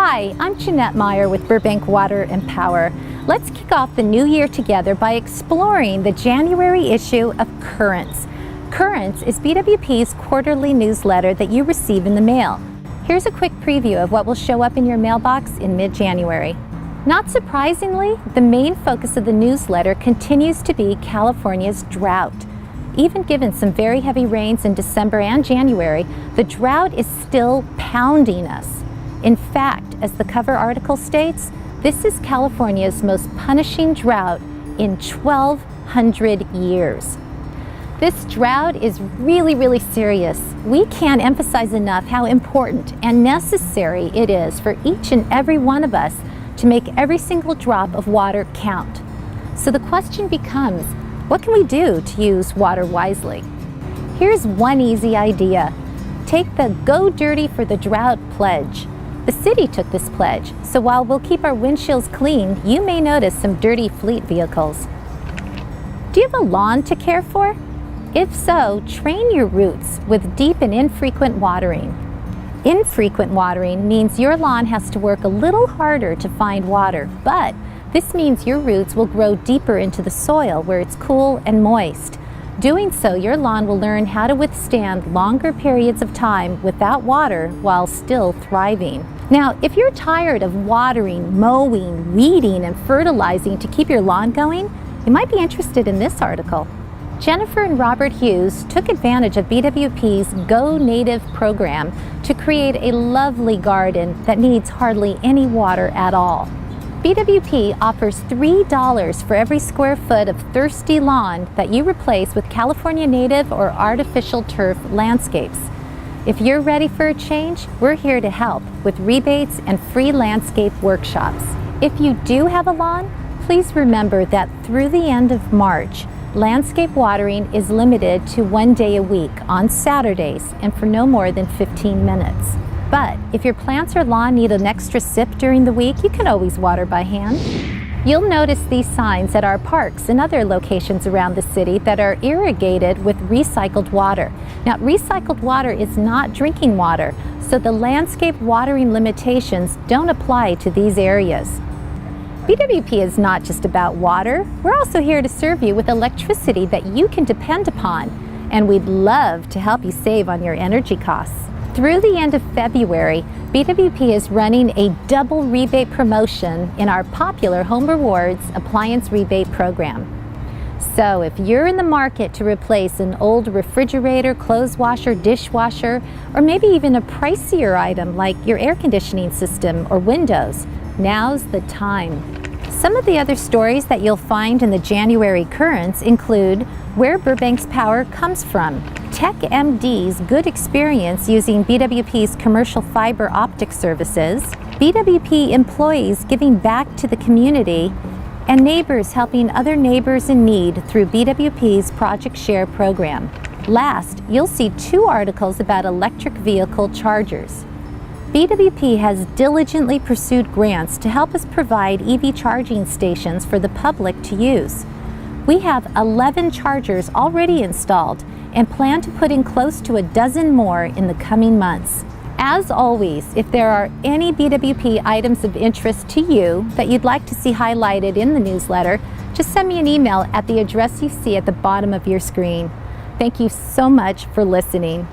Hi, I'm Jeanette Meyer with Burbank Water and Power. Let's kick off the new year together by exploring the January issue of Currents. Currents is BWP's quarterly newsletter that you receive in the mail. Here's a quick preview of what will show up in your mailbox in mid-January. Not surprisingly, the main focus of the newsletter continues to be California's drought. Even given some very heavy rains in December and January, the drought is still pounding us. In fact, as the cover article states, this is California's most punishing drought in 1,200 years. This drought is really serious. We can't emphasize enough how important and necessary it is for each and every one of us to make every single drop of water count. So the question becomes, what can we do to use water wisely? Here's one easy idea. Take the Go Dirty for the Drought Pledge. The city took this pledge, so while we'll keep our windshields clean, you may notice some dirty fleet vehicles. Do you have a lawn to care for? If so, train your roots with deep and infrequent watering. Infrequent watering means your lawn has to work a little harder to find water, but this means your roots will grow deeper into the soil where it's cool and moist. Doing so, your lawn will learn how to withstand longer periods of time without water while still thriving. Now, if you're tired of watering, mowing, weeding, and fertilizing to keep your lawn going, you might be interested in this article. Jennifer and Robert Hughes took advantage of BWP's Go Native program to create a lovely garden that needs hardly any water at all. BWP offers $3 for every square foot of thirsty lawn that you replace with California native or artificial turf landscapes. If you're ready for a change, we're here to help with rebates and free landscape workshops. If you do have a lawn, please remember that through the end of March, landscape watering is limited to 1 day a week on Saturdays and for no more than 15 minutes. But if your plants or lawn need an extra sip during the week, you can always water by hand. You'll notice these signs at our parks and other locations around the city that are irrigated with recycled water. Now, recycled water is not drinking water, so the landscape watering limitations don't apply to these areas. BWP is not just about water. We're also here to serve you with electricity that you can depend upon, and we'd love to help you save on your energy costs. Through the end of February, BWP is running a double rebate promotion in our popular Home Rewards Appliance Rebate Program. So if you're in the market to replace an old refrigerator, clothes washer, dishwasher, or maybe even a pricier item like your air conditioning system or windows, now's the time. Some of the other stories that you'll find in the January Currents include where Burbank's power comes from, TechMD's good experience using BWP's commercial fiber optic services, BWP employees giving back to the community, and neighbors helping other neighbors in need through BWP's Project Share program. Last, you'll see 2 articles about electric vehicle chargers. BWP has diligently pursued grants to help us provide EV charging stations for the public to use. We have 11 chargers already installed and plan to put in close to a dozen more in the coming months. As always, if there are any BWP items of interest to you that you'd like to see highlighted in the newsletter, just send me an email at the address you see at the bottom of your screen. Thank you so much for listening.